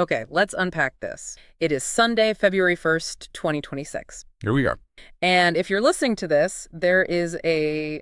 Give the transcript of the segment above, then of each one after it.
Okay, let's unpack this. It is Sunday, February 1st, 2026. Here we are. And if you're listening to this, there is a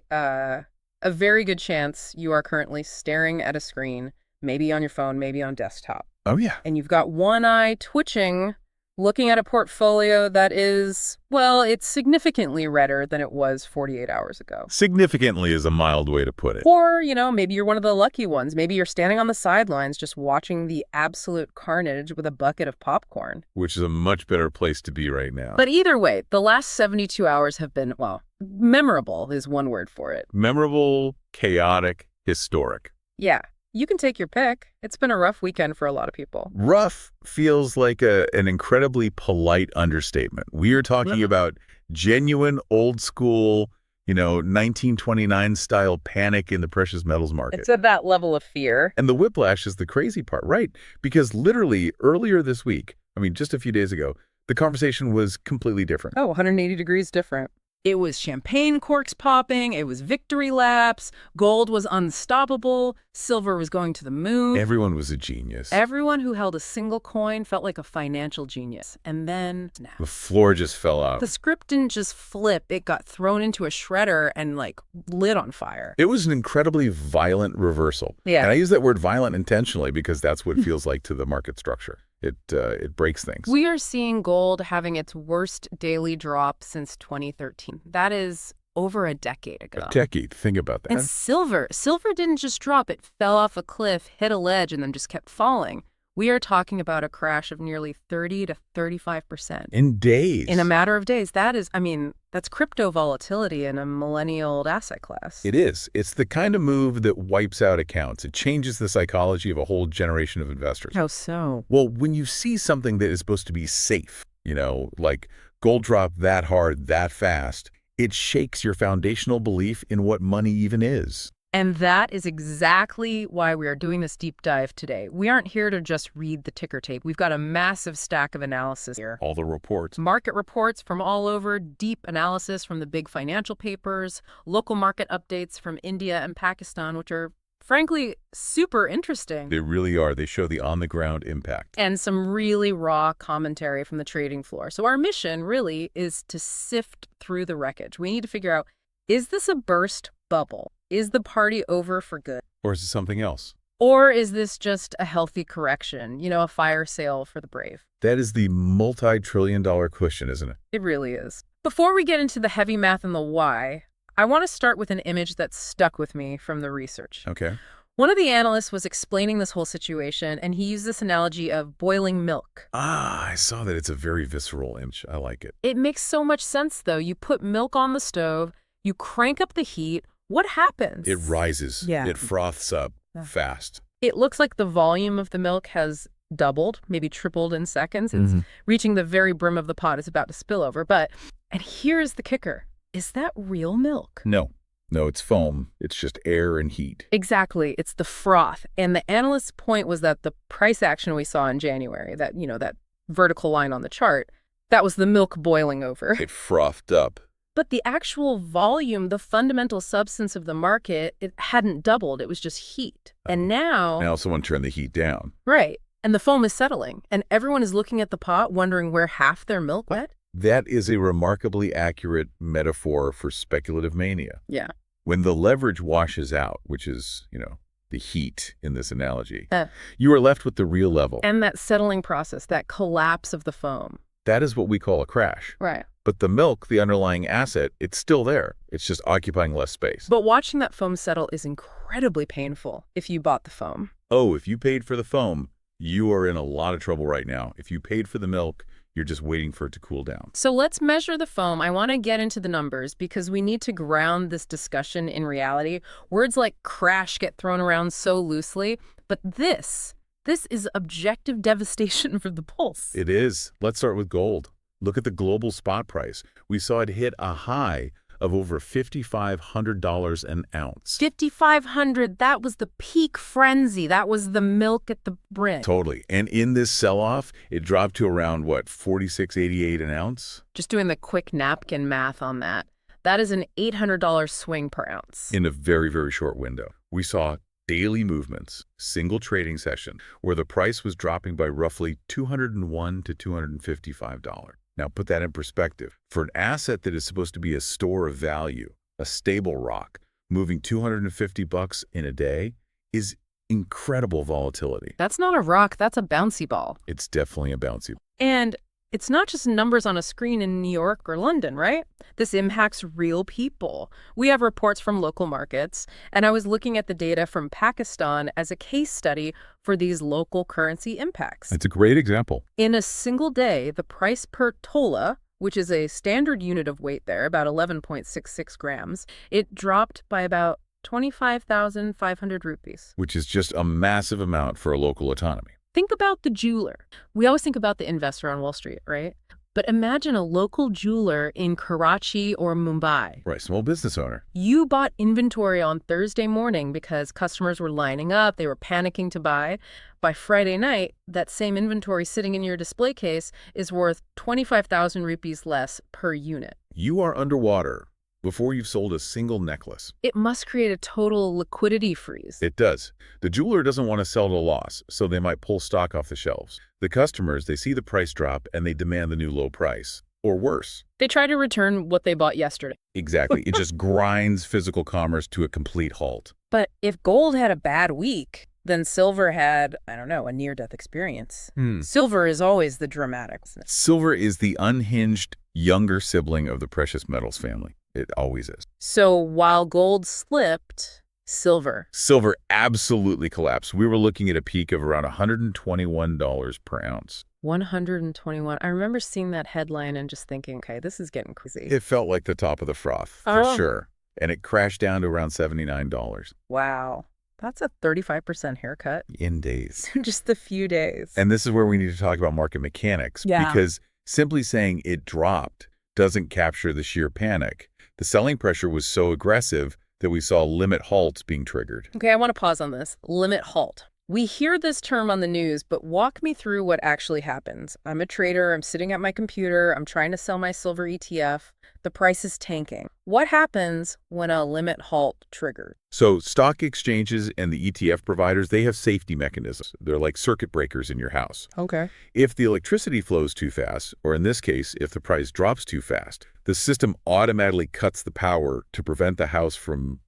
very good chance you are currently staring at a screen, maybe on your phone, maybe on desktop. Oh, yeah. And you've got one eye twitching, looking at a portfolio that is, well, it's significantly redder than it was 48 hours ago. Significantly is a mild way to put it. Or, maybe you're one of the lucky ones. Maybe you're standing on the sidelines just watching the absolute carnage with a bucket of popcorn. Which is a much better place to be right now. But either way, the last 72 hours have been, well, memorable is one word for it. Memorable, chaotic, historic. Yeah. You can take your pick. It's been a rough weekend for a lot of people. Rough feels like an incredibly polite understatement. We are talking about genuine, old school, 1929 style panic in the precious metals market. It's at that level of fear. And the whiplash is the crazy part, right? Because literally earlier this week, just a few days ago, the conversation was completely different. Oh, 180 degrees different. It was champagne corks popping. It was victory laps. Gold was unstoppable. Silver was going to the moon. Everyone was a genius. Everyone who held a single coin felt like a financial genius. And then, snap. The floor just fell out. The script didn't just flip. It got thrown into a shredder and, lit on fire. It was an incredibly violent reversal. Yeah. And I use that word violent intentionally because that's what it feels like to the market structure. It breaks things. We are seeing gold having its worst daily drop since 2013. That is over a decade ago. A decade. Think about that. And silver didn't just drop. It fell off a cliff, hit a ledge, and then just kept falling. We are talking about a crash of nearly 30 to 35%. In days. In a matter of days. That's crypto volatility in a millennia-old asset class. It is. It's the kind of move that wipes out accounts. It changes the psychology of a whole generation of investors. How so? Well, when you see something that is supposed to be safe, like gold drop that hard, that fast, it shakes your foundational belief in what money even is. And that is exactly why we are doing this deep dive today. We aren't here to just read the ticker tape. We've got a massive stack of analysis here. All the reports. Market reports from all over, deep analysis from the big financial papers, local market updates from India and Pakistan, which are, frankly, super interesting. They really are. They show the on-the-ground impact. And some really raw commentary from the trading floor. So our mission, really, is to sift through the wreckage. We need to figure out, is this a burst bubble? Is the party over for good? Or is it something else? Or is this just a healthy correction, a fire sale for the brave? That is the multi-trillion-dollar question, isn't it? It really is. Before we get into the heavy math and the why, I want to start with an image that stuck with me from the research. Okay. One of the analysts was explaining this whole situation, and he used this analogy of boiling milk. I saw that. It's a very visceral image. I like it. It makes so much sense, though. You put milk on the stove, you crank up the heat. What happens? It rises. Yeah. It froths up fast. It looks like the volume of the milk has doubled, maybe tripled in seconds. It's reaching the very brim of the pot. It's about to spill over. And here's the kicker. Is that real milk? No, it's foam. It's just air and heat. Exactly. It's the froth. And the analyst's point was that the price action we saw in January, that vertical line on the chart, that was the milk boiling over. It frothed up. But the actual volume, the fundamental substance of the market, it hadn't doubled. It was just heat. And now... Now someone turned the heat down. Right. And the foam is settling. And everyone is looking at the pot, wondering where half their milk went. That is a remarkably accurate metaphor for speculative mania. Yeah. When the leverage washes out, which is, the heat in this analogy, you are left with the real level. And that settling process, that collapse of the foam. That is what we call a crash. Right. But the milk, the underlying asset, it's still there. It's just occupying less space. But watching that foam settle is incredibly painful if you bought the foam. Oh, if you paid for the foam, you are in a lot of trouble right now. If you paid for the milk, you're just waiting for it to cool down. So let's measure the foam. I want to get into the numbers because we need to ground this discussion in reality. Words like crash get thrown around so loosely, but this is objective devastation for the pulse. It is. Let's start with gold. Look at the global spot price. We saw it hit a high of over $5,500 an ounce. $5,500, that was the peak frenzy. That was the milk at the brim. Totally. And in this sell-off, it dropped to around, $46.88 an ounce? Just doing the quick napkin math on that. That is an $800 swing per ounce. In a very, very short window. We saw daily movements, single trading session, where the price was dropping by roughly $201 to $255. Now put that in perspective. For an asset that is supposed to be a store of value, a stable rock, moving $250 in a day is incredible volatility. That's not a rock, that's a bouncy ball. It's definitely a bouncy. And it's not just numbers on a screen in New York or London, right? This impacts real people. We have reports from local markets, and I was looking at the data from Pakistan as a case study for these local currency impacts. It's a great example. In a single day, the price per tola, which is a standard unit of weight there, about 11.66 grams, it dropped by about 25,500 rupees. Which is just a massive amount for a local economy. Think about the jeweler. We always think about the investor on Wall Street, right? But imagine a local jeweler in Karachi or Mumbai. Right, small business owner. You bought inventory on Thursday morning because customers were lining up, they were panicking to buy. By Friday night, that same inventory sitting in your display case is worth 25,000 rupees less per unit. You are underwater before you've sold a single necklace. It must create a total liquidity freeze. It does. The jeweler doesn't want to sell at a loss, so they might pull stock off the shelves. The customers, they see the price drop and they demand the new low price. Or worse. They try to return what they bought yesterday. Exactly. It just grinds physical commerce to a complete halt. But if gold had a bad week, then silver had, I don't know, a near-death experience. Silver is always the dramatic. Silver is the unhinged younger sibling of the precious metals family. It always is. So while gold slipped, silver absolutely collapsed. We were looking at a peak of around $121 per ounce. 121. I remember seeing that headline and just thinking, okay, this is getting crazy. It felt like the top of the froth, for sure. And it crashed down to around $79. Wow. That's a 35% haircut. In days. Just a few days. And this is where we need to talk about market mechanics. Yeah. Because simply saying it dropped doesn't capture the sheer panic. The selling pressure was so aggressive that we saw limit halts being triggered. Okay, I want to pause on this. Limit halt. We hear this term on the news, but walk me through what actually happens. I'm a trader. I'm sitting at my computer. I'm trying to sell my silver ETF. The price is tanking. What happens when a limit halt triggers? So stock exchanges and the ETF providers, they have safety mechanisms. They're like circuit breakers in your house. Okay. If the electricity flows too fast, or in this case, if the price drops too fast, the system automatically cuts the power to prevent the house from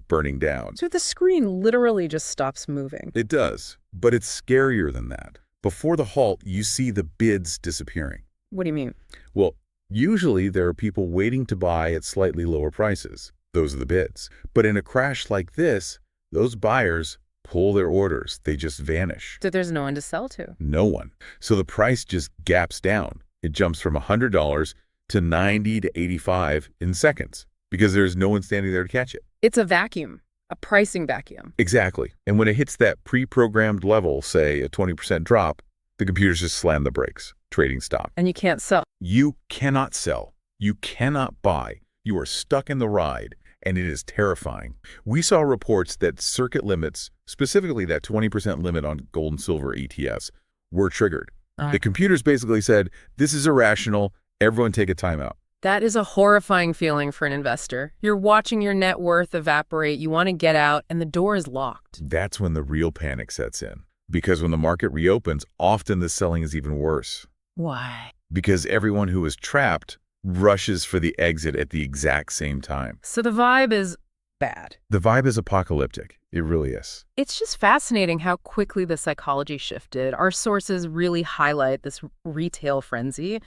burning down. So the screen literally just stops moving. It does, but it's scarier than that. Before the halt, you see the bids disappearing. What do you mean? Well, usually there are people waiting to buy at slightly lower prices. Those are the bids. But in a crash like this, those buyers pull their orders. They just vanish. So there's no one to sell to. No one. So the price just gaps down. It jumps from $100 to $90 to $85 in seconds because there's no one standing there to catch it. It's a vacuum, a pricing vacuum. Exactly. And when it hits that pre-programmed level, say a 20% drop, the computers just slam the brakes. Trading stop. And you can't sell. You cannot sell. You cannot buy. You are stuck in the ride, and it is terrifying. We saw reports that circuit limits, specifically that 20% limit on gold and silver ETFs, were triggered. The computers basically said, this is irrational. Everyone take a timeout. That is a horrifying feeling for an investor. You're watching your net worth evaporate, you want to get out, and the door is locked. That's when the real panic sets in. Because when the market reopens, often the selling is even worse. Why? Because everyone who is trapped rushes for the exit at the exact same time. So the vibe is bad. The vibe is apocalyptic. It really is. It's just fascinating how quickly the psychology shifted. Our sources really highlight this retail frenzy.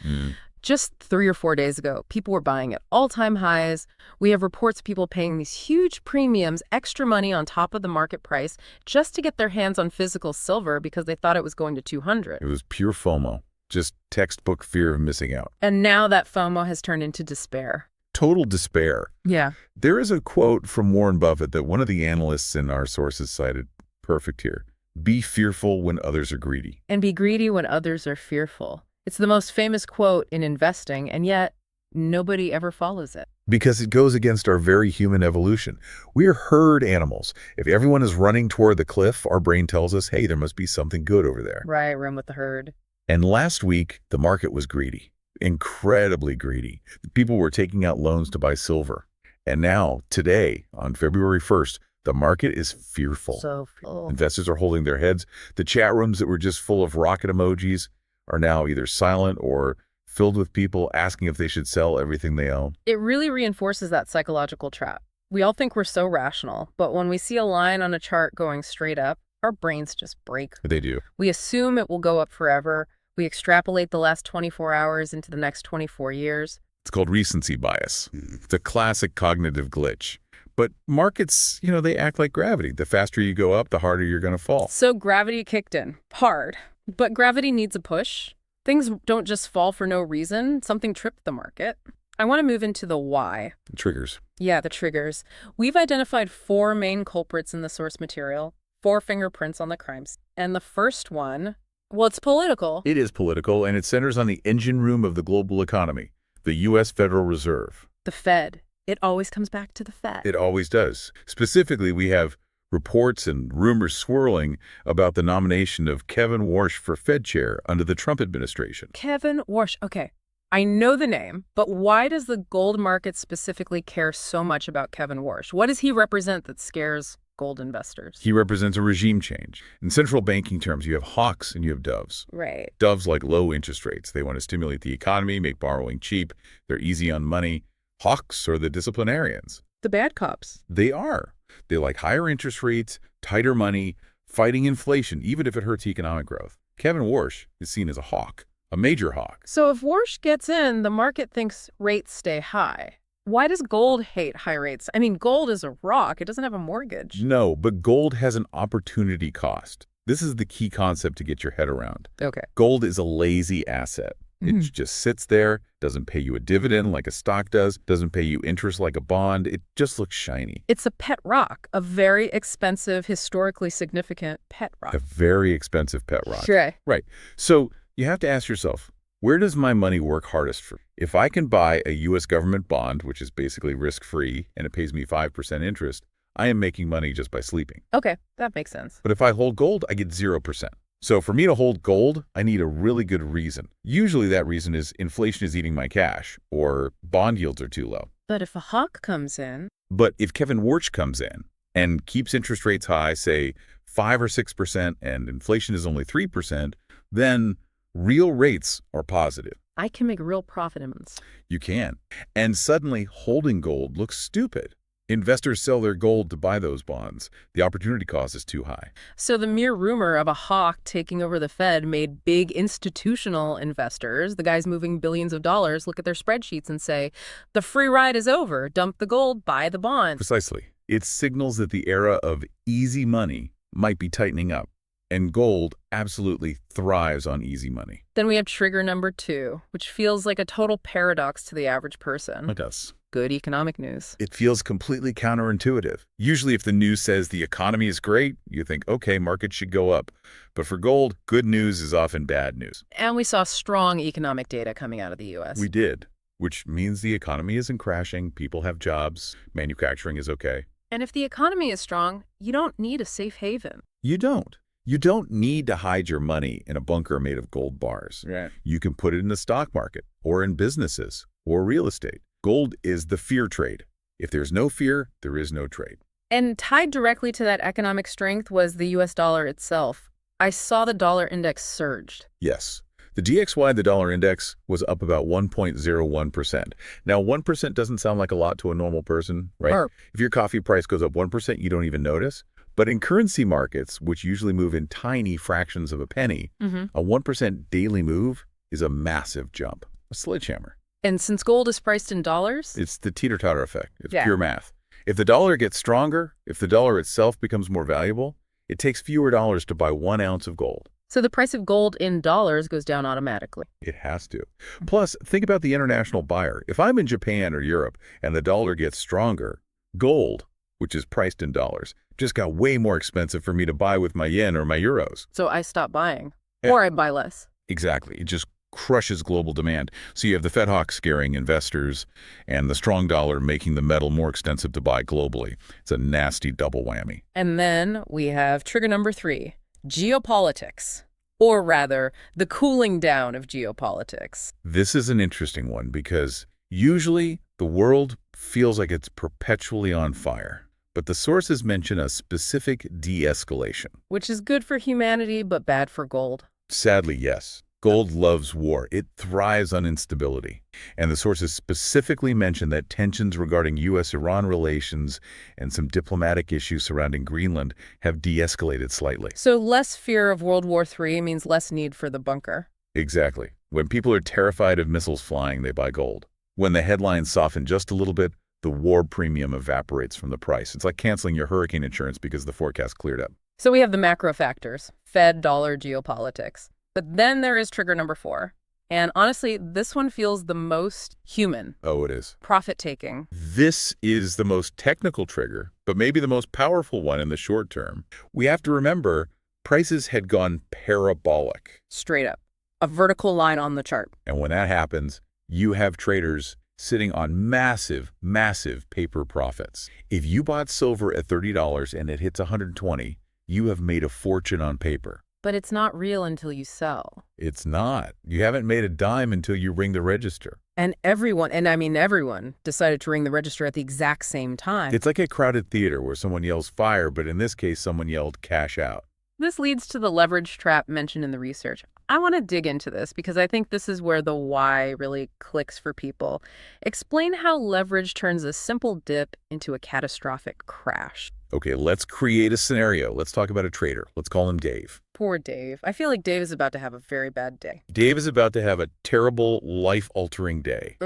Just 3 or 4 days ago, people were buying at all-time highs. We have reports of people paying these huge premiums, extra money on top of the market price, just to get their hands on physical silver because they thought it was going to 200. It was pure FOMO. Just textbook fear of missing out. And now that FOMO has turned into despair. Total despair. Yeah. There is a quote from Warren Buffett that one of the analysts in our sources cited. Perfect here. Be fearful when others are greedy. And be greedy when others are fearful. It's the most famous quote in investing, and yet nobody ever follows it. Because it goes against our very human evolution. We are herd animals. If everyone is running toward the cliff, our brain tells us, hey, there must be something good over there. Right, run with the herd. And last week, the market was greedy, incredibly greedy. People were taking out loans to buy silver. And now, today, on February 1st, The market is fearful. Oh. Investors are holding their heads. The chat rooms that were just full of rocket emojis are now either silent or filled with people asking if they should sell everything they own. It really reinforces that psychological trap. We all think we're so rational, but when we see a line on a chart going straight up, our brains just break. They do. We assume it will go up forever. We extrapolate the last 24 hours into the next 24 years. It's called recency bias. It's a classic cognitive glitch. But markets, they act like gravity. The faster you go up, the harder you're going to fall. So gravity kicked in. Hard. But gravity needs a push. Things don't just fall for no reason. Something tripped the market. I want to move into the why. Triggers. Yeah, the triggers. We've identified 4 main culprits in the source material, 4 fingerprints on the crimes. And the first one, well, it's political. It is political, and it centers on the engine room of the global economy, the U.S. Federal Reserve. The Fed. It always comes back to the Fed. It always does. Specifically, we have reports and rumors swirling about the nomination of Kevin Warsh for Fed chair under the Trump administration. Kevin Warsh. Okay, I know the name, but why does the gold market specifically care so much about Kevin Warsh? What does he represent that scares gold investors? He represents a regime change. In central banking terms, you have hawks and you have doves. Right. Doves like low interest rates. They want to stimulate the economy, make borrowing cheap. They're easy on money. Hawks are the disciplinarians. The bad cops. They are. They like higher interest rates, tighter money, fighting inflation, even if it hurts economic growth. Kevin Warsh is seen as a hawk, a major hawk. So if Warsh gets in, the market thinks rates stay high. Why does gold hate high rates? I mean, gold is a rock. It doesn't have a mortgage. No, but gold has an opportunity cost. This is the key concept to get your head around. Okay. Gold is a lazy asset. It just sits there, doesn't pay you a dividend like a stock does, doesn't pay you interest like a bond. It just looks shiny. It's a pet rock, a very expensive, historically significant pet rock. A very expensive pet rock. Sure. Right. So you have to ask yourself, where does my money work hardest for? If I can buy a U.S. government bond, which is basically risk-free, and it pays me 5% interest, I am making money just by sleeping. Okay, that makes sense. But if I hold gold, I get 0%. So for me to hold gold, I need a really good reason. Usually that reason is inflation is eating my cash, or bond yields are too low. But if a hawk comes in... But if Kevin Warsh comes in and keeps interest rates high, say 5 or 6%, and inflation is only 3%, then real rates are positive. I can make real profit amounts. You can. And suddenly holding gold looks stupid. Investors sell their gold to buy those bonds. The opportunity cost is too high. So the mere rumor of a hawk taking over the Fed made big institutional investors, the guys moving billions of dollars, look at their spreadsheets and say, the free ride is over. Dump the gold, buy the bonds. Precisely. It signals that the era of easy money might be tightening up. And gold absolutely thrives on easy money. Then we have trigger number 2, which feels like a total paradox to the average person. It does. Good economic news. It feels completely counterintuitive. Usually if the news says the economy is great, you think, okay, markets should go up. But for gold, good news is often bad news. And we saw strong economic data coming out of the U.S. We did, which means the economy isn't crashing, people have jobs, manufacturing is okay. And if the economy is strong, you don't need a safe haven. You don't. You don't need to hide your money in a bunker made of gold bars. Right. You can put it in the stock market or in businesses or real estate. Gold is the fear trade. If there's no fear, there is no trade. And tied directly to that economic strength was the U.S. dollar itself. I saw the dollar index surged. Yes. The DXY, the dollar index, was up about 1.01%. Now, 1% doesn't sound like a lot to a normal person, right? If your coffee price goes up 1%, you don't even notice. But in currency markets, which usually move in tiny fractions of a penny, a 1% daily move is a massive jump, a sledgehammer. And since gold is priced in dollars? It's the teeter-totter effect. It's pure math. If the dollar gets stronger, if the dollar itself becomes more valuable, it takes fewer dollars to buy 1 ounce of gold. So the price of gold in dollars goes down automatically. It has to. Plus, think about the international buyer. If I'm in Japan or Europe and the dollar gets stronger, gold, which is priced in dollars, just got way more expensive for me to buy with my yen or my euros. So I stop buying. Or I buy less. Exactly. It just crushes global demand. So you have the Fed hawk scaring investors and the strong dollar making the metal more expensive to buy globally. It's a nasty double whammy. And then we have trigger number 3, geopolitics. Or rather, the cooling down of geopolitics. This is an interesting one because usually the world feels like it's perpetually on fire. but the sources mention a specific de-escalation. Which is good for humanity, but bad for gold. Sadly, yes. Gold loves war. It thrives on instability. And the sources specifically mention that tensions regarding U.S.-Iran relations and some diplomatic issues surrounding Greenland have de-escalated slightly. So less fear of World War III means less need for the bunker. Exactly. When people are terrified of missiles flying, they buy gold. When the headlines soften just a little bit, the war premium evaporates from the price. It's like canceling your hurricane insurance because the forecast cleared up. So we have the macro factors, Fed, dollar, geopolitics. But then there is trigger number 4. And honestly, this one feels the most human. Oh, it is. Profit-taking. This is the most technical trigger, but maybe the most powerful one in the short term. We have to remember prices had gone parabolic. Straight up. A vertical line on the chart. And when that happens, you have traders sitting on massive, massive paper profits. If you bought silver at $30 and it hits $120, you have made a fortune on paper. But it's not real until you sell. It's not. You haven't made a dime until you ring the register. And everyone, and I mean everyone, decided to ring the register at the exact same time. It's like a crowded theater where someone yells fire, but in this case, someone yelled cash out. This leads to the leverage trap mentioned in the research. I want to dig into this because I think this is where the why really clicks for people. Explain how leverage turns a simple dip into a catastrophic crash. Okay, let's create a scenario. Let's talk about a trader. Let's call him Dave. Poor Dave. I feel like Dave is about to have a very bad day. Dave is about to have a terrible, life-altering day.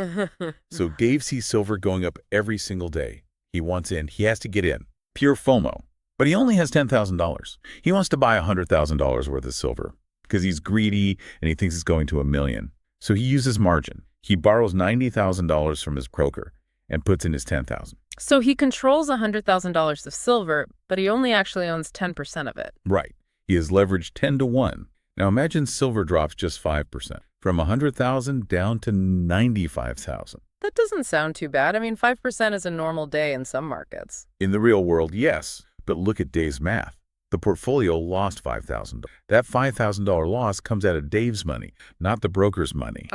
So Dave sees silver going up every single day. He wants in. He has to get in. Pure FOMO. But he only has $10,000. He wants to buy $100,000 worth of silver because he's greedy and he thinks it's going to $1 million. So he uses margin. He borrows $90,000 from his broker and puts in his $10,000. So he controls $100,000 of silver, but he only actually owns 10% of it. Right. He is leveraged 10 to 1. Now imagine silver drops just 5%, from 100,000 down to 95,000. That doesn't sound too bad. I mean, 5% is a normal day in some markets. In the real world, yes. But look at Dave's math. The portfolio lost $5,000. That $5,000 loss comes out of Dave's money, not the broker's money.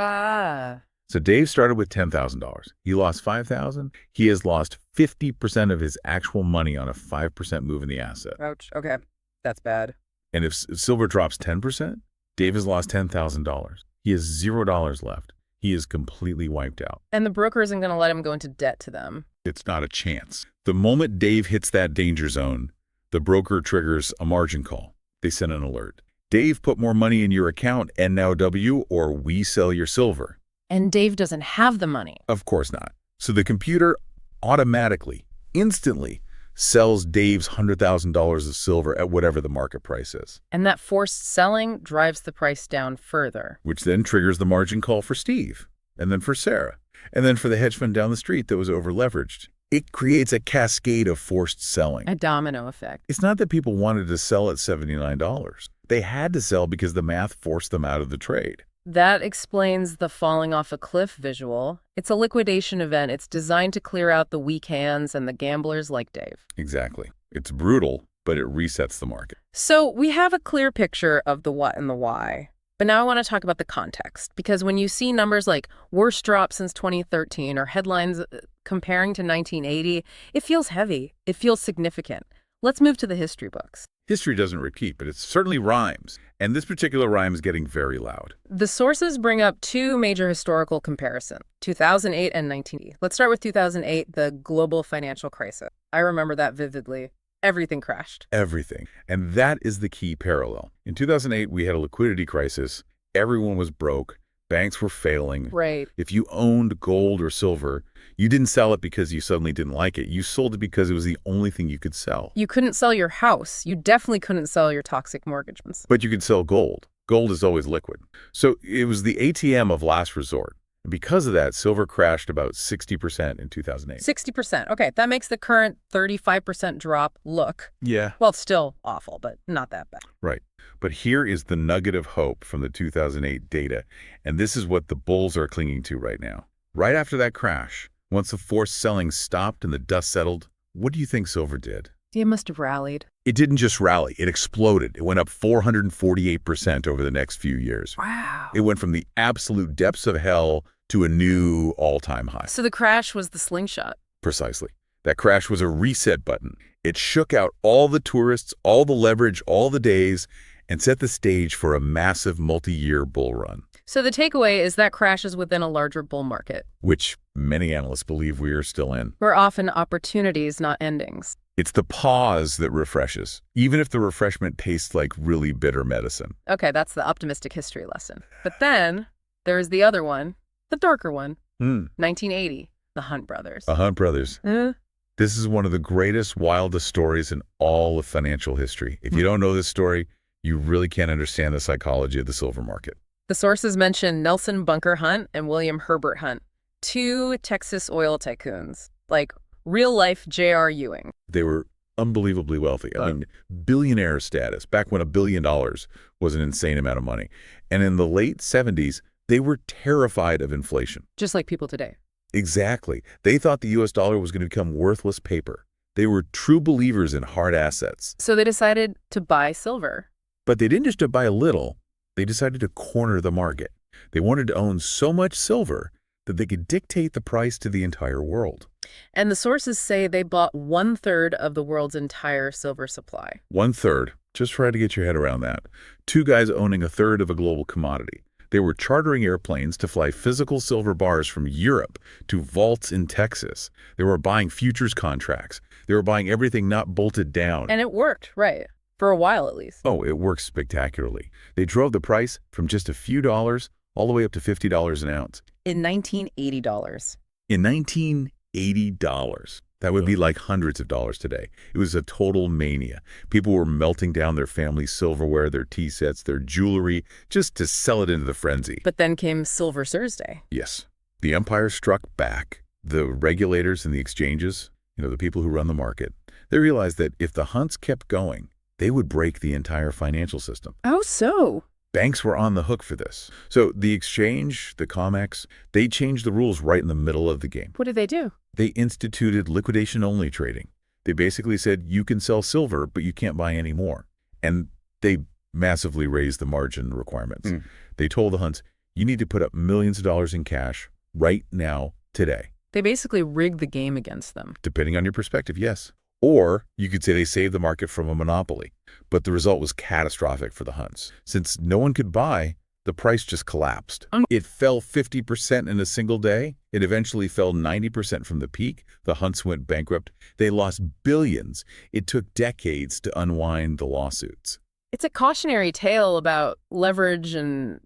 So Dave started with $10,000. He lost $5,000. He has lost 50% of his actual money on a 5% move in the asset. Ouch. Okay. That's bad. And if silver drops 10%, Dave has lost $10,000. He has $0 left. He is completely wiped out. And the broker isn't going to let him go into debt to them. It's not a chance. The moment Dave hits that danger zone, the broker triggers a margin call. They send an alert. Dave, put more money in your account, NOW, or we sell your silver. And Dave doesn't have the money. Of course not. So the computer automatically, instantly, sells Dave's $100,000 of silver at whatever the market price is. And that forced selling drives the price down further. Which then triggers the margin call for Steve, and then for Sarah, and then for the hedge fund down the street that was over-leveraged. It creates a cascade of forced selling. A domino effect. It's not that people wanted to sell at $79. They had to sell because the math forced them out of the trade. That explains the falling off a cliff visual. It's a liquidation event. It's designed to clear out the weak hands and the gamblers like Dave. Exactly. It's brutal, but it resets the market. So we have a clear picture of the what and the why. But now I want to talk about the context, because when you see numbers like worst drop since 2013 or headlines comparing to 1980, it feels heavy. It feels significant. Let's move to the history books. History doesn't repeat, but it certainly rhymes. And this particular rhyme is getting very loud. The sources bring up two major historical comparisons, 2008 and 1980. Let's start with 2008, the global financial crisis. I remember that vividly. Everything crashed. Everything. And that is the key parallel. In 2008, we had a liquidity crisis. Everyone was broke. Banks were failing. Right. If you owned gold or silver, you didn't sell it because you suddenly didn't like it. You sold it because it was the only thing you could sell. You couldn't sell your house. You definitely couldn't sell your toxic mortgages. But you could sell gold. Gold is always liquid. So it was the ATM of last resort. And because of that, silver crashed about 60% in 2008. 60%. Okay, that makes the current 35% drop look, Yeah. well, it's still awful, but not that bad. Right. But here is the nugget of hope from the 2008 data. And this is what the bulls are clinging to right now. Right after that crash, once the forced selling stopped and the dust settled, what do you think silver did? It must have rallied. It didn't just rally, it exploded. It went up 448% over the next few years. Wow. It went from the absolute depths of hell to a new all-time high. So the crash was the slingshot. Precisely. That crash was a reset button. It shook out all the tourists, all the leverage, all the days, and set the stage for a massive multi-year bull run, So the takeaway is that crashes within a larger bull market. which many analysts believe we are still in. We're often opportunities, not endings. It's the pause that refreshes, even if the refreshment tastes like really bitter medicine. Okay, that's the optimistic history lesson. But then there's the other one, the darker one, 1980, the Hunt brothers. The Hunt brothers. This is one of the greatest, wildest stories in all of financial history. If you don't know this story, you really can't understand the psychology of the silver market. The sources mention Nelson Bunker Hunt and William Herbert Hunt, two Texas oil tycoons, like real-life J.R. Ewing. They were unbelievably wealthy. I mean, billionaire status, back when $1 billion was an insane amount of money. And in the late 70s, they were terrified of inflation. Just like people today. Exactly. They thought the U.S. dollar was going to become worthless paper. They were true believers in hard assets. So they decided to buy silver. But they didn't just buy a little. They decided to corner the market. They wanted to own so much silver that they could dictate the price to the entire world. And the sources say they bought 1/3 of the world's entire silver supply. 1/3. Just try to get your head around that. Two guys owning 1/3 of a global commodity. They were chartering airplanes to fly physical silver bars from Europe to vaults in Texas. They were buying futures contracts. They were buying everything not bolted down. And it worked, right? For a while, at least. Oh, it worked spectacularly. They drove the price from just a few dollars all the way up to $50 an ounce. In $1980. In $1980, that would be like hundreds of dollars today. It was a total mania. People were melting down their family silverware, their tea sets, their jewelry, just to sell it into the frenzy. But then came Silver Thursday. Yes. The empire struck back. The regulators and the exchanges, the people who run the market, they realized that if the hunts kept going, they would break the entire financial system. Oh, so? Banks were on the hook for this. So the exchange, the COMEX, they changed the rules right in the middle of the game. What did they do? They instituted liquidation-only trading. They basically said, you can sell silver, but you can't buy any more. And they massively raised the margin requirements. They told the hunts, you need to put up millions of dollars in cash right now, today. They basically rigged the game against them. Depending on your perspective, yes. Or you could say they saved the market from a monopoly. But the result was catastrophic for the hunts. Since no one could buy, the price just collapsed. It fell 50% in a single day. It eventually fell 90% from the peak. The hunts went bankrupt. They lost billions. It took decades to unwind the lawsuits. It's a cautionary tale about leverage and,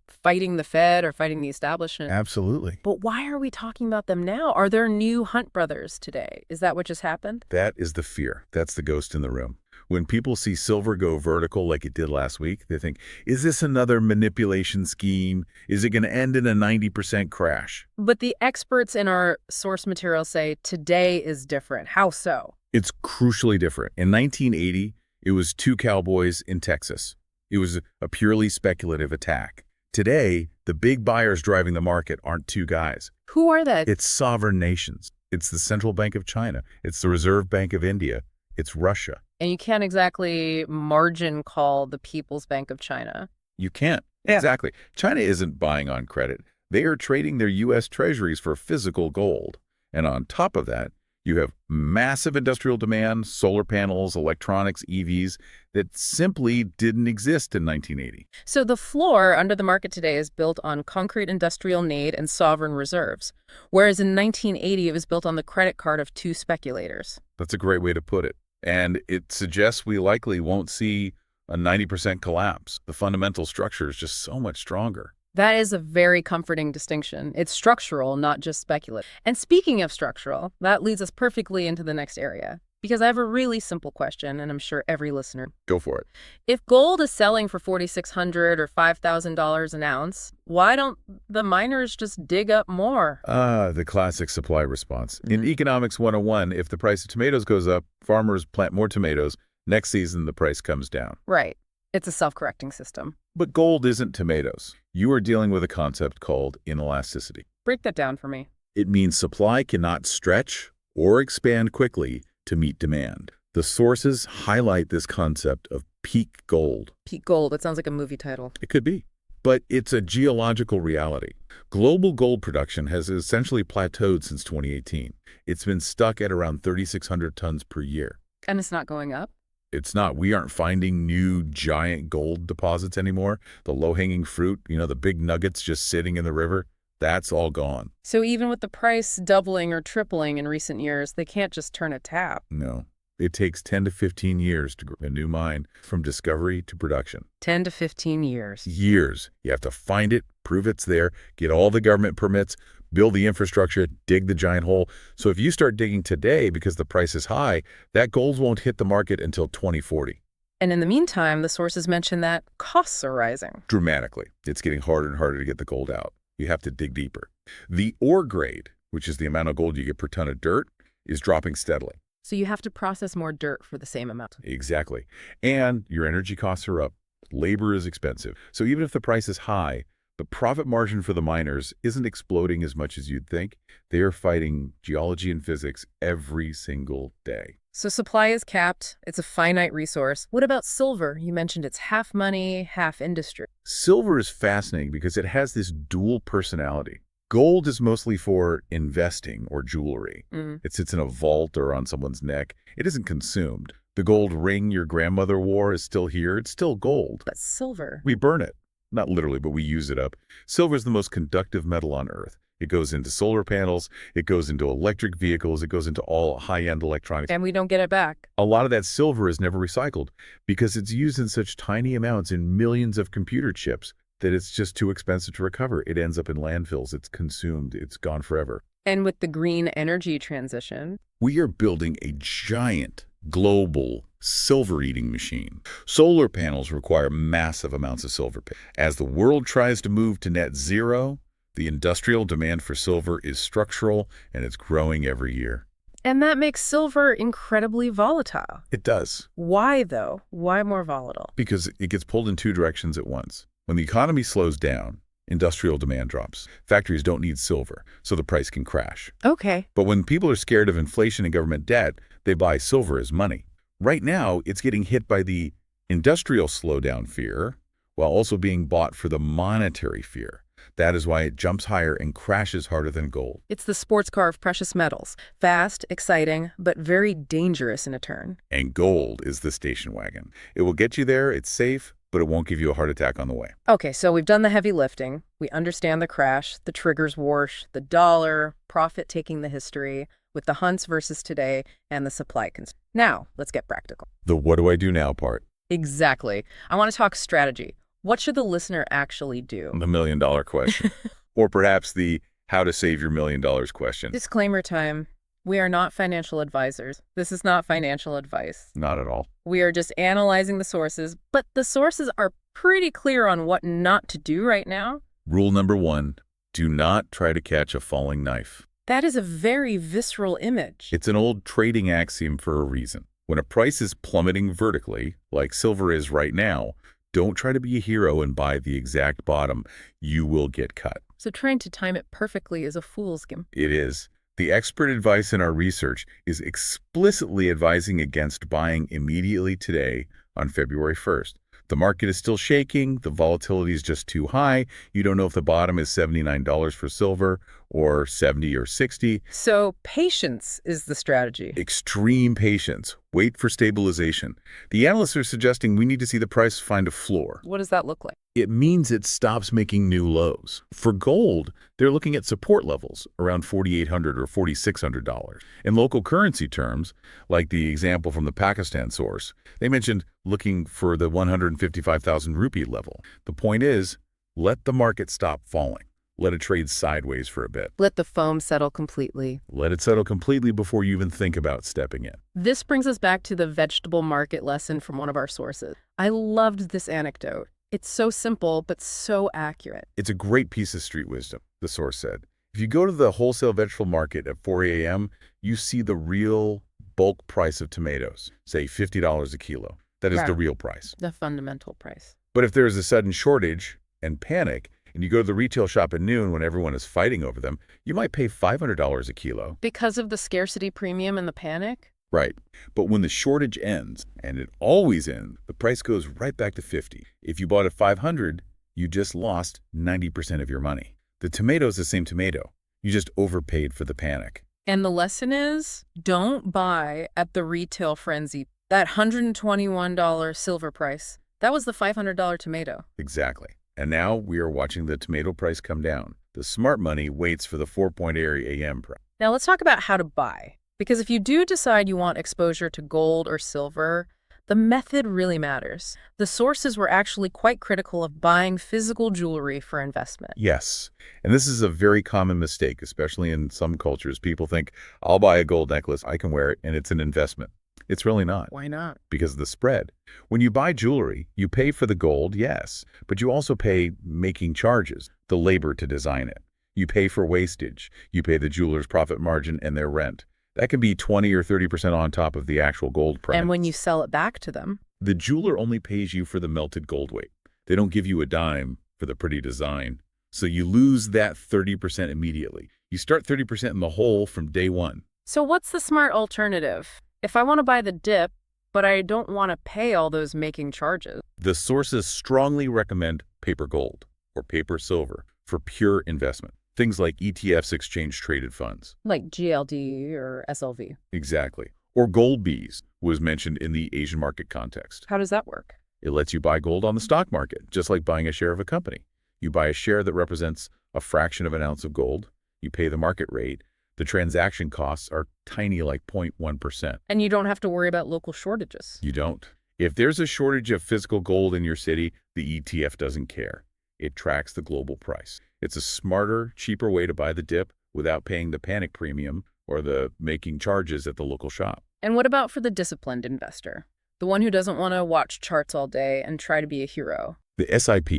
fighting the Fed or fighting the establishment. Absolutely. But why are we talking about them now? Are there new Hunt brothers today? Is that what just happened? That is the fear. That's the ghost in the room. When people see silver go vertical like it did last week, they think, is this another manipulation scheme? Is it going to end in a 90% crash? But the experts in our source material say today is different. How so? It's crucially different. In 1980, it was two cowboys in Texas. It was a purely speculative attack. Today, the big buyers driving the market aren't two guys. Who are they? It's sovereign nations. It's the Central Bank of China. It's the Reserve Bank of India. It's Russia. And you can't exactly margin call the People's Bank of China. You can't. Yeah. Exactly. China isn't buying on credit. They are trading their U.S. treasuries for physical gold. And on top of that, you have massive industrial demand, solar panels, electronics, EVs, that simply didn't exist in 1980. So the floor under the market today is built on concrete industrial need and sovereign reserves, whereas in 1980 it was built on the credit card of two speculators. That's a great way to put it. And it suggests we likely won't see a 90% collapse. The fundamental structure is just so much stronger. That is a very comforting distinction. It's structural, not just speculative. And speaking of structural, that leads us perfectly into the next area. Because I have a really simple question, and I'm sure every listener. Go for it. If gold is selling for $4,600 or $5,000 an ounce, why don't the miners just dig up more? The classic supply response. In Economics 101, if the price of tomatoes goes up, farmers plant more tomatoes. Next season, the price comes down. Right. It's a self-correcting system. But gold isn't tomatoes. You are dealing with a concept called inelasticity. Break that down for me. It means supply cannot stretch or expand quickly to meet demand. The sources highlight this concept of peak gold. Peak gold. It sounds like a movie title. It could be. But it's a geological reality. Global gold production has essentially plateaued since 2018. It's been stuck at around 3,600 tons per year. And it's not going up? It's not. We aren't finding new giant gold deposits anymore. The low-hanging fruit, the big nuggets just sitting in the river, that's all gone. So even with the price doubling or tripling in recent years, they can't just turn a tap. No. It takes 10 to 15 years to grow a new mine from discovery to production. 10 to 15 years. Years. You have to find it, prove it's there, get all the government permits, build the infrastructure, dig the giant hole. So if you start digging today because the price is high, that gold won't hit the market until 2040. And in the meantime, the sources mention that costs are rising. Dramatically. It's getting harder and harder to get the gold out. You have to dig deeper. The ore grade, which is the amount of gold you get per ton of dirt, is dropping steadily. So you have to process more dirt for the same amount. Exactly. And your energy costs are up. Labor is expensive. So even if the price is high, the profit margin for the miners isn't exploding as much as you'd think. They are fighting geology and physics every single day. So supply is capped. It's a finite resource. What about silver? You mentioned it's half money, half industry. Silver is fascinating because it has this dual personality. Gold is mostly for investing or jewelry. It sits in a vault or on someone's neck. It isn't consumed. The gold ring your grandmother wore is still here. It's still gold. But silver? We burn it. Not literally, but we use it up. Silver is the most conductive metal on Earth. It goes into solar panels. It goes into electric vehicles. It goes into all high-end electronics. And we don't get it back. A lot of that silver is never recycled because it's used in such tiny amounts in millions of computer chips that it's just too expensive to recover. It ends up in landfills. It's consumed. It's gone forever. And with the green energy transition, We are building a giant global silver-eating machine. Solar panels require massive amounts of silver. As the world tries to move to net zero, the industrial demand for silver is structural and it's growing every year. and that makes silver incredibly volatile. It does. Why, though? Why more volatile? Because it gets pulled in two directions at once. When the economy slows down, industrial demand drops. Factories don't need silver, so the price can crash. Okay. But when people are scared of inflation and government debt, they buy silver as money. Right now, it's getting hit by the industrial slowdown fear while also being bought for the monetary fear. That is why it jumps higher and crashes harder than gold. It's the sports car of precious metals. Fast, exciting, but very dangerous in a turn. And gold is the station wagon. It will get you there, it's safe, but it won't give you a heart attack on the way. Okay, so we've done the heavy lifting. We understand the crash, the triggers whoosh, the dollar, profit taking the history, with the hunts versus today, and the supply constraints. Now, let's get practical. The what do I do now part. Exactly. I want to talk strategy. What should the listener actually do? The million-dollar question. Or perhaps the how to save your $1 million question. Disclaimer time. We are not financial advisors. This is not financial advice. Not at all. We are just analyzing the sources, but the sources are pretty clear on what not to do right now. Rule number 1, do not try to catch a falling knife. That is a very visceral image. It's an old trading axiom for a reason. When a price is plummeting vertically, like silver is right now, don't try to be a hero and buy the exact bottom. You will get cut. So trying to time it perfectly is a fool's game. It is. The expert advice in our research is explicitly advising against buying immediately today on February 1st. The market is still shaking. The volatility is just too high. You don't know if the bottom is $79 for silver or 70 or 60. So patience is the strategy. Extreme patience. Wait for stabilization. The analysts are suggesting we need to see the price find a floor. What does that look like? It means it stops making new lows. For gold, they're looking at support levels around $4,800 or $4,600. In local currency terms, like the example from the Pakistan source, they mentioned looking for the 155,000 rupee level. The point is, let the market stop falling. Let it trade sideways for a bit. Let the foam settle completely. Let it settle completely before you even think about stepping in. This brings us back to the vegetable market lesson from one of our sources. I loved this anecdote. It's so simple, but so accurate. It's a great piece of street wisdom, the source said. If you go to the wholesale vegetable market at 4 a.m., you see the real bulk price of tomatoes, say $50 a kilo. That is Right. the real price. The fundamental price. But if there is a sudden shortage and panic, and you go to the retail shop at noon when everyone is fighting over them, you might pay $500 a kilo. Because of the scarcity premium and the panic? Right. But when the shortage ends, and it always ends, the price goes right back to 50. If you bought at 500, you just lost 90% of your money. The tomato is the same tomato. You just overpaid for the panic. And the lesson is, don't buy at the retail frenzy. That $121 silver price, that was the $500 tomato. Exactly. And now we are watching the tomato price come down. The smart money waits for the 4-point AM price. Now let's talk about how to buy. Because if you do decide you want exposure to gold or silver, the method really matters. The sources were actually quite critical of buying physical jewelry for investment. Yes. And this is a very common mistake, especially in some cultures. People think, I'll buy a gold necklace, I can wear it, and it's an investment. It's really not. Why not? Because of the spread. When you buy jewelry, you pay for the gold, yes, but you also pay making charges, the labor to design it. You pay for wastage. You pay the jeweler's profit margin and their rent. That can be 20 or 30% on top of the actual gold price. And when you sell it back to them, the jeweler only pays you for the melted gold weight. They don't give you a dime for the pretty design. So you lose that 30% immediately. You start 30% in the hole from day one. so what's the smart alternative? If I want to buy the dip, but I don't want to pay all those making charges. The sources strongly recommend paper gold or paper silver for pure investment. Things like ETFs, exchange-traded funds. Like GLD or SLV. Exactly. Or gold bees was mentioned in the Asian market context. How does that work? It lets you buy gold on the stock market, just like buying a share of a company. You buy a share that represents a fraction of an ounce of gold. You pay the market rate. The transaction costs are tiny, like 0.1%. And you don't have to worry about local shortages. You don't. If there's a shortage of physical gold in your city, the ETF doesn't care. It tracks the global price. It's a smarter, cheaper way to buy the dip without paying the panic premium or the making charges at the local shop. And what about for the disciplined investor? The one who doesn't want to watch charts all day and try to be a hero? The SIP,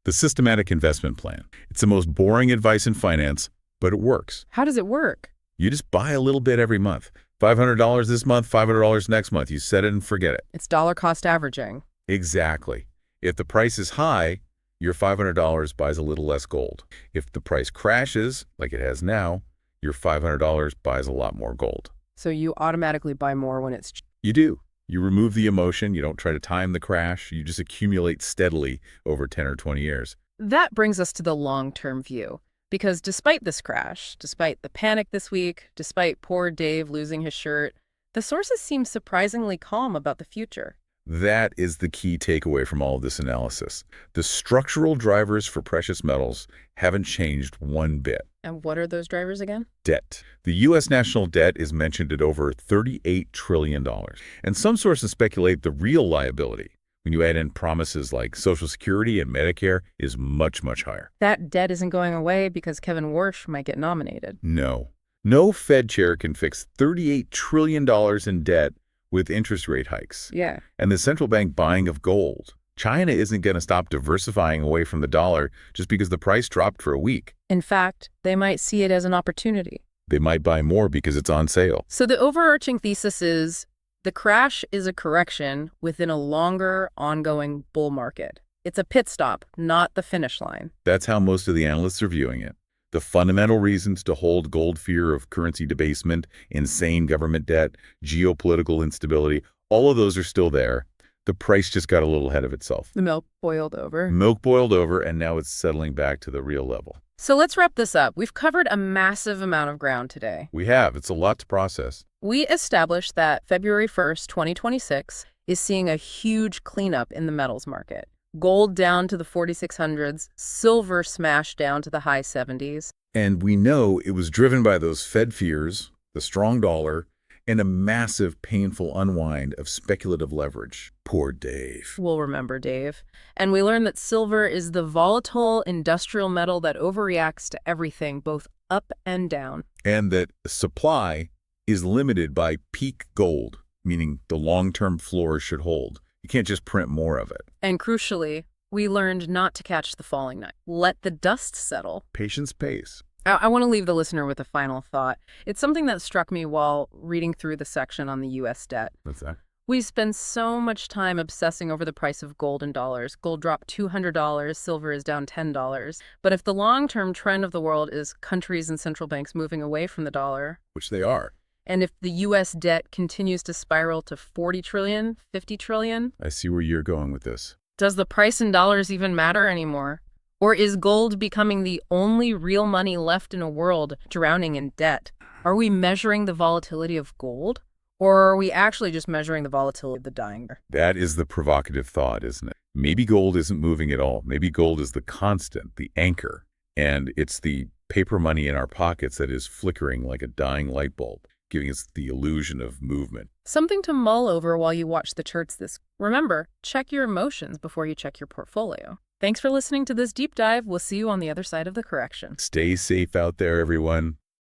the Systematic Investment Plan. It's the most boring advice in finance, but it works. How does it work? You just buy a little bit every month. $500 this month, $500 next month. You set it and forget it. It's dollar cost averaging. Exactly. If the price is high, your $500 buys a little less gold. If the price crashes, like it has now, your $500 buys a lot more gold. So you automatically buy more when it's cheap. You do. You remove the emotion. You don't try to time the crash. You just accumulate steadily over 10 or 20 years. That brings us to the long-term view. Because despite this crash, despite the panic this week, despite poor Dave losing his shirt, the sources seem surprisingly calm about the future. That is the key takeaway from all of this analysis. The structural drivers for precious metals haven't changed one bit. And what are those drivers again? Debt. The U.S. national debt is mentioned at over $38 trillion. And some sources speculate the real liability, when you add in promises like Social Security and Medicare, is much, much higher. That debt isn't going away because Kevin Warsh might get nominated. No. No Fed chair can fix $38 trillion in debt with interest rate hikes. Yeah. And the central bank buying of gold. China isn't going to stop diversifying away from the dollar just because the price dropped for a week. In fact, they might see it as an opportunity. They might buy more because it's on sale. So the overarching thesis is the crash is a correction within a longer, ongoing bull market. It's a pit stop, not the finish line. That's how most of the analysts are viewing it. The fundamental reasons to hold gold: fear of currency debasement, insane government debt, geopolitical instability, all of those are still there. The price just got a little ahead of itself. The milk boiled over. Milk boiled over, and now it's settling back to the real level. So let's wrap this up. We've covered a massive amount of ground today. We have. It's a lot to process. We established that February 1st, 2026 is seeing a huge cleanup in the metals market. Gold down to the 4600s, silver smashed down to the high 70s. And we know it was driven by those Fed fears, the strong dollar, and a massive, painful unwind of speculative leverage. Poor Dave. We'll remember Dave. And we learned that silver is the volatile industrial metal that overreacts to everything, both up and down. And that supply is limited by peak gold, meaning the long-term floor should hold. You can't just print more of it. And crucially, we learned not to catch the falling knife. Let the dust settle. Patience pays. I want to leave the listener with a final thought. It's something that struck me while reading through the section on the U.S. debt. What's that? We spend so much time obsessing over the price of gold in dollars. Gold dropped $200, silver is down $10. But if the long-term trend of the world is countries and central banks moving away from the dollar, Which they are. and if the U.S. debt continues to spiral to 40 trillion, 50 trillion, I see where you're going with this. does the price in dollars even matter anymore? Or is gold becoming the only real money left in a world drowning in debt? Are we measuring the volatility of gold? Or are we actually just measuring the volatility of the dying? That is the provocative thought, isn't it? Maybe gold isn't moving at all. Maybe gold is the constant, the anchor, and it's the paper money in our pockets that is flickering like a dying light bulb, giving us the illusion of movement. Something to mull over while you watch the charts this. Remember, check your emotions before you check your portfolio. Thanks for listening to this deep dive. We'll see you on the other side of the correction. Stay safe out there, everyone.